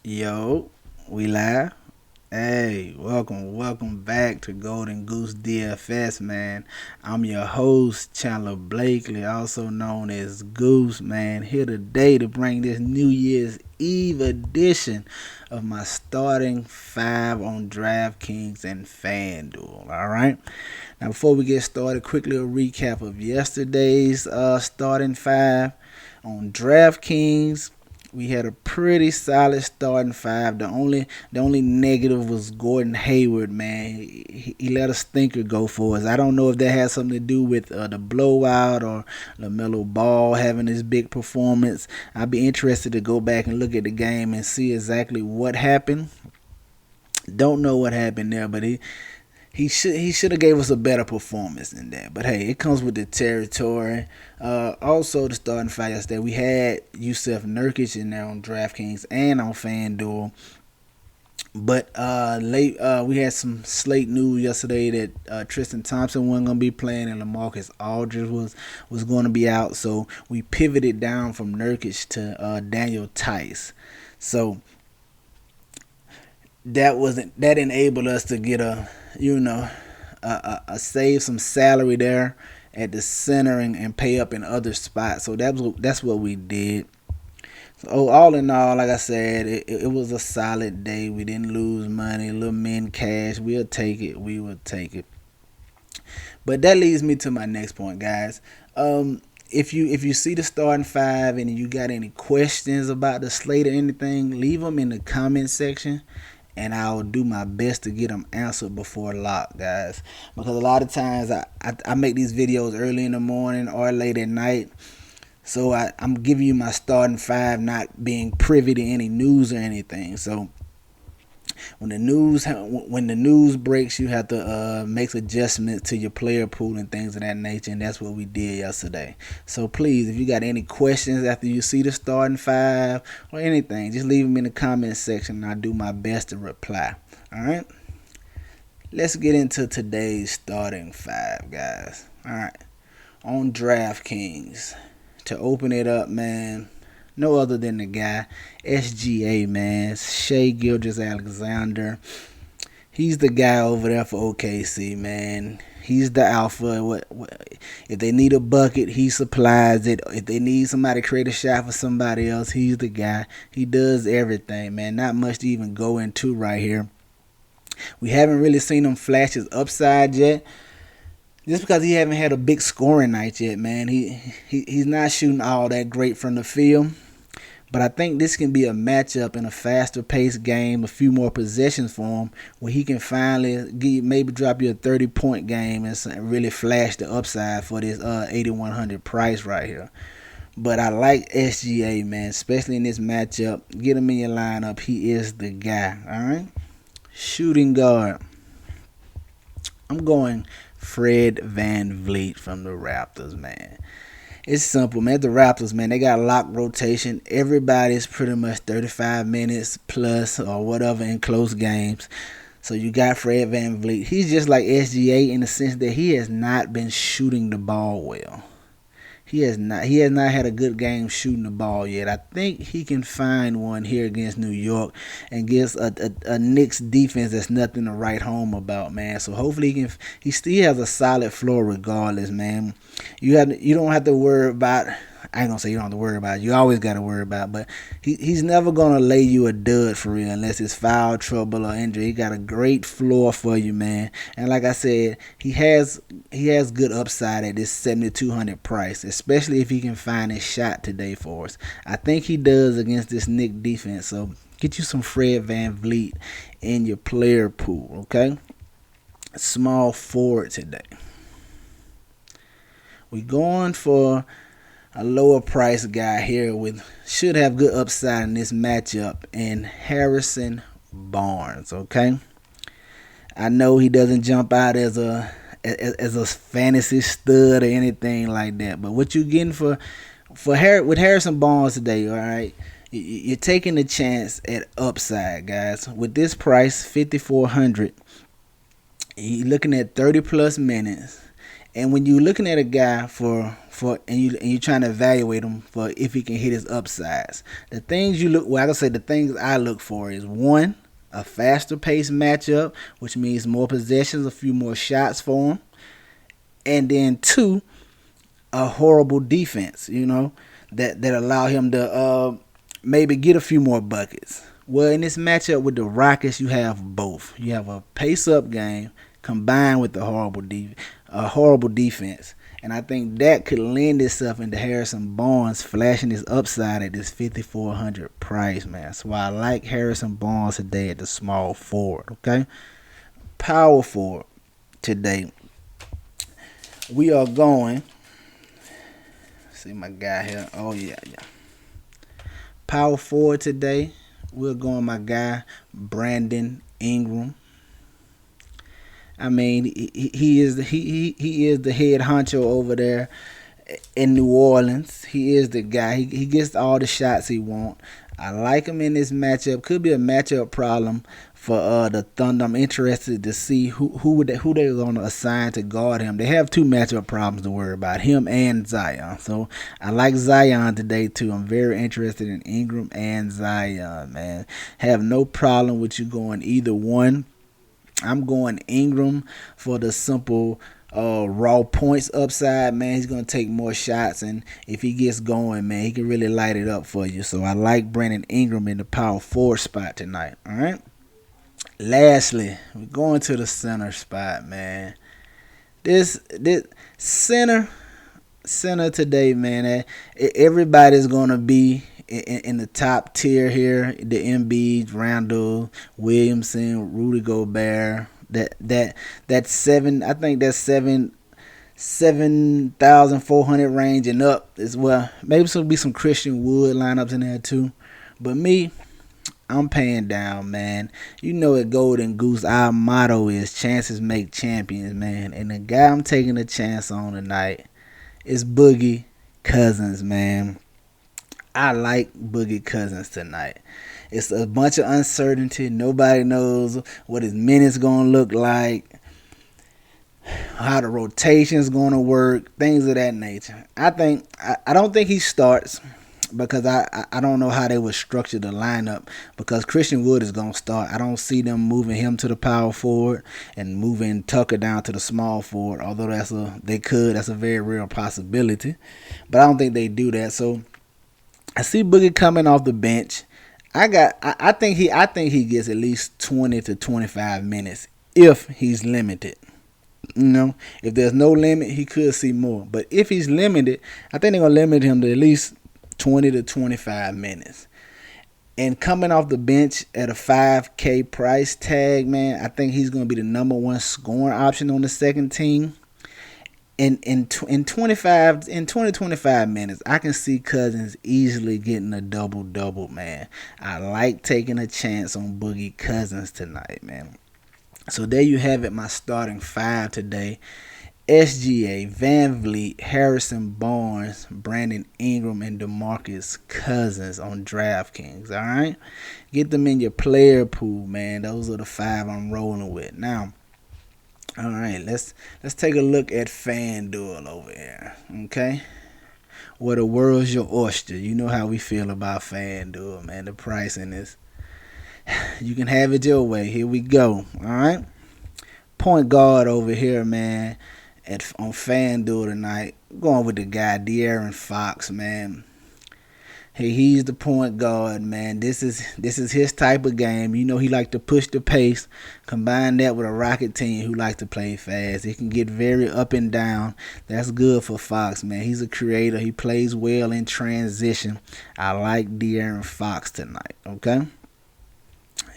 Yo, we live. Hey, welcome back to Golden Goose DFS, man. I'm your host, Chandler Blakely, also known as Goose, man. Here today to bring this New Year's Eve edition of my starting five on Draftkings and Fanduel. All right. Now, before we get started, quickly a recap of yesterday's starting five on DraftKings. We had a pretty solid starting five. The only negative was Gordon Hayward, man. He let a stinker go for us. I don't know if that has something to do with the blowout or LaMelo Ball having his big performance. I'd be interested to go back and look at the game and see exactly what happened. Don't know what happened there, but he should have gave us a better performance than that. But hey, it comes with the territory. Also, the starting five yesterday, we had Yusef Nurkic in there on DraftKings and on FanDuel. But late, we had some slate news yesterday that Tristan Thompson wasn't gonna be playing and LaMarcus Aldridge was going to be out. So we pivoted down from Nurkic to Daniel Tice. So that enabled us to get a save some salary there at the center and pay up in other spots. So that's what we did. So all in all, like I said, it was a solid day. We didn't lose money, a little min cash. We'll take it. We will take it. But that leads me to my next point, guys. If you see the starting five and you got any questions about the slate or anything, leave them in the comment section, and I'll do my best to get them answered before lock, guys. Because a lot of times I make these videos early in the morning or late at night, so I'm giving you my starting five, not being privy to any news or anything. So when the news breaks, you have to make adjustments to your player pool and things of that nature, and that's what we did yesterday. So please, if you got any questions after you see the starting five or anything, just leave them in the comment section, and I'll do my best to reply. All right, let's get into today's starting five, guys. All right, on DraftKings, to open it up, man, no other than the guy, SGA, man, Shea Gilgeous-Alexander. He's the guy over there for OKC, man. He's the alpha. If they need a bucket, he supplies it. If they need somebody to create a shot for somebody else, he's the guy. He does everything, man. Not much to even go into right here. We haven't really seen him flash his upside yet. Just because he haven't had a big scoring night yet, man. He's not shooting all that great from the field. But I think this can be a matchup in a faster paced game, a few more possessions for him, where he can finally maybe drop you a 30-point game and really flash the upside for this 8,100 price right here. But I like SGA, man, especially in this matchup. Get him in your lineup. He is the guy, all right? Shooting guard. I'm going Fred VanVleet from the Raptors, man. It's simple, man. The Raptors, man, they got locked rotation. Everybody's pretty much 35 minutes plus or whatever in close games. So you got Fred VanVleet. He's just like SGA in the sense that he has not been shooting the ball well. He has not had a good game shooting the ball yet. I think he can find one here against New York and gives a Knicks defense that's nothing to write home about, man. So hopefully he still has a solid floor regardless, man. You don't have to worry about. I ain't gonna say you don't have to worry about it. You always gotta worry about it, but he's never gonna lay you a dud for real unless it's foul trouble or injury. He got a great floor for you, man. And like I said, he has good upside at this 7,200 price, especially if he can find his shot today for us. I think he does against this Knicks defense. So get you some Fred VanVleet in your player pool, okay? Small forward today. We going for a lower price guy here should have good upside in this matchup, and Harrison Barnes, okay? I know he doesn't jump out as a fantasy stud or anything like that, but what you getting with Harrison Barnes today, all right? You're taking a chance at upside, guys. With this price, 5,400, you're looking at 30 plus minutes. And when you're looking at a guy for and you trying to evaluate him for if he can hit his upsides. The things you look, well, I can say the things I look for is one, a faster paced matchup, which means more possessions, a few more shots for him, and then two, a horrible defense. That allow him to maybe get a few more buckets. Well, in this matchup with the Rockets, you have both. You have a pace-up game combined with the horrible defense. And I think that could lend itself into Harrison Barnes flashing his upside at this 5,400 price, man. So I like Harrison Barnes today at the small forward, okay? Power forward today. We are going. See my guy here. Oh, yeah. Power forward today. We're going my guy, Brandon Ingram. I mean, he is the head honcho over there in New Orleans. He is the guy. He gets all the shots he wants. I like him in this matchup. Could be a matchup problem for the Thunder. I'm interested to see who they're going to assign to guard him. They have two matchup problems to worry about, him and Zion. So I like Zion today too. I'm very interested in Ingram and Zion, man. Have no problem with you going either one. I'm going Ingram for the simple raw points upside, man. He's going to take more shots, and if he gets going, man, he can really light it up for you. So I like Brandon Ingram in the power forward spot tonight, all right? Lastly, we're going to the center spot, man. This center today, man, everybody's going to be in the top tier here. The Embiid, Randall, Williamson, Rudy Gobert. That seven, I think that's 7,400 range and up as well. Maybe there'll be some Christian Wood lineups in there too. But me, I'm paying down, man. You know at Golden Goose, our motto is chances make champions, man. And the guy I'm taking a chance on tonight is Boogie Cousins, man. I like Boogie Cousins tonight. It's a bunch of uncertainty. Nobody knows what his minutes going to look like, how the rotation is going to work, things of that nature. I don't think he starts because I don't know how they would structure the lineup because Christian Wood is going to start. I don't see them moving him to the power forward and moving Tucker down to the small forward, although that's a very real possibility. But I don't think they do that. So I see Boogie coming off the bench. I think he gets at least 20 to 25 minutes if he's limited. If there's no limit, he could see more. But if he's limited, I think they're gonna limit him to at least 20 to 25 minutes. And coming off the bench at a $5K price tag, man, I think he's gonna be the number one scoring option on the second team. In 20 to 25 minutes, I can see Cousins easily getting a double-double, man. I like taking a chance on Boogie Cousins tonight, man. So there you have it, my starting five today. SGA, Van Vliet, Harrison Barnes, Brandon Ingram, and DeMarcus Cousins on Draftkings, all right? Get them in your player pool, man. Those are the five I'm rolling with. Now, all right, let's take a look at FanDuel over here, okay? Well, the world's your oyster. You know how we feel about FanDuel, man. The pricing is, you can have it your way. Here we go, all right? Point guard over here, man, on FanDuel tonight. I'm going with the guy, De'Aaron Fox, man. Hey, he's the point guard, man. This is his type of game. You know he like to push the pace. Combine that with a Rocket team who likes to play fast. He can get very up and down. That's good for Fox, man. He's a creator. He plays well in transition. I like De'Aaron Fox tonight, okay?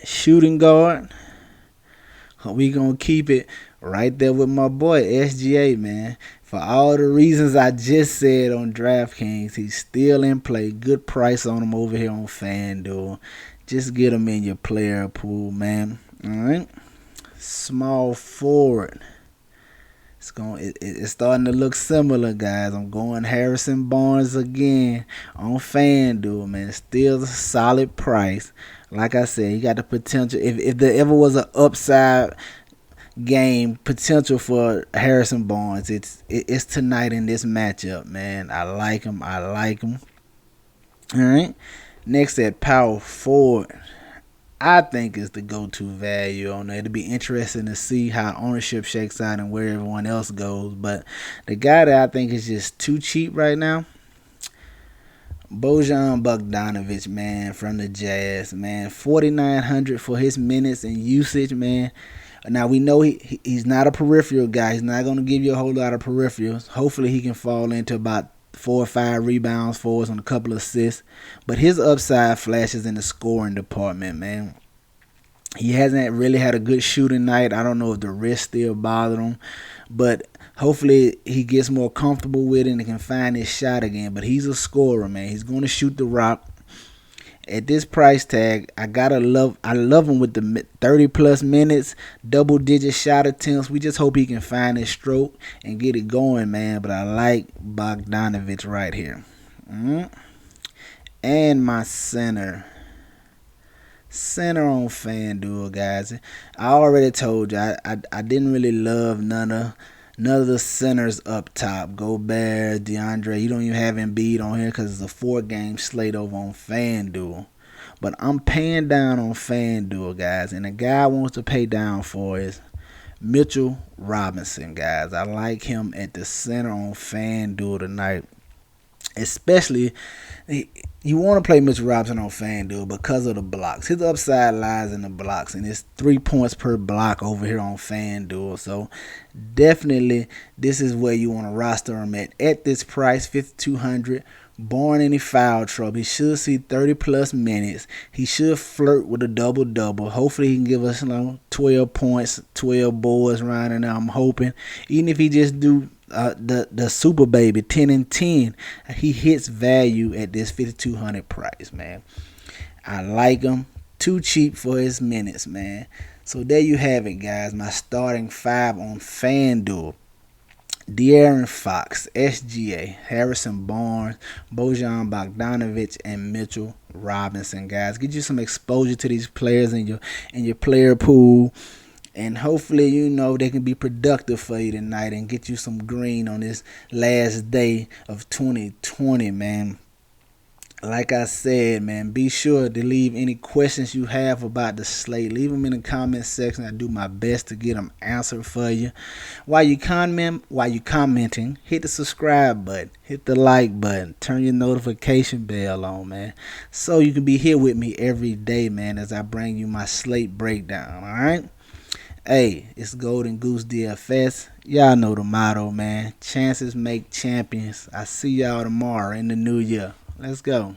Shooting guard. We gonna keep it right there with my boy SGA, man. For all the reasons I just said on DraftKings, he's still in play. Good price on him over here on FanDuel. Just get him in your player pool, man. All right. Small forward. It's starting to look similar, guys. I'm going Harrison Barnes again on FanDuel, man. Still a solid price. Like I said, he got the potential. If there ever was an upside game potential for Harrison Barnes. It's tonight in this matchup, man. I like him. I like him. All right. Next at power forward, I think is the go-to value on there. It'll be interesting to see how ownership shakes out and where everyone else goes. But the guy that I think is just too cheap right now, Bojan Bogdanovic, man, from the Jazz, man, 4,900 for his minutes and usage, man. Now we know he's not a peripheral guy. He's not going to give you a whole lot of peripherals. Hopefully he can fall into about 4 or 5 rebounds for us on a couple of assists. But his upside flashes in the scoring department, man. He hasn't really had a good shooting night. I don't know if the wrist still bothered him. But hopefully he gets more comfortable with it and can find his shot again. But he's a scorer, man. He's going to shoot the rock. At this price tag, I love him with the 30 plus minutes, double digit shot attempts. We just hope he can find his stroke and get it going, man. But I like Bogdanovic right here. And my center on FanDuel, guys. I already told you I didn't really love none of the centers up top. Gobert, DeAndre. You don't even have Embiid on here because it's a 4-game slate over on FanDuel. But I'm paying down on FanDuel, guys. And the guy I want to pay down for is Mitchell Robinson, guys. I like him at the center on FanDuel tonight. Especially, you want to play Mitchell Robinson on FanDuel because of the blocks. His upside lies in the blocks, and it's 3 points per block over here on FanDuel. So definitely, this is where you want to roster him at this price, $5,200. Barring any foul trouble, he should see 30 plus minutes. He should flirt with a double-double. Hopefully, he can give us 12 points, 12 boards right now. I'm hoping, even if he just do the super baby 10 and 10, he hits value at this $5,200 price, man. I like him. Too cheap for his minutes, man. So there you have it, guys. My starting 5 on FanDuel: De'Aaron Fox, SGA, Harrison Barnes, Bojan Bogdanovic, and Mitchell Robinson, guys. Get you some exposure to these players in your player pool. And hopefully, they can be productive for you tonight and get you some green on this last day of 2020, man. Like I said, man, be sure to leave any questions you have about the slate. Leave them in the comment section. I do my best to get them answered for you. While you commenting, hit the subscribe button, hit the like button, turn your notification bell on, man, so you can be here with me every day, man, as I bring you my slate breakdown. All right. Hey, it's Golden Goose DFS. Y'all know the motto, man. Chances make champions. I see y'all tomorrow in the new year. Let's go.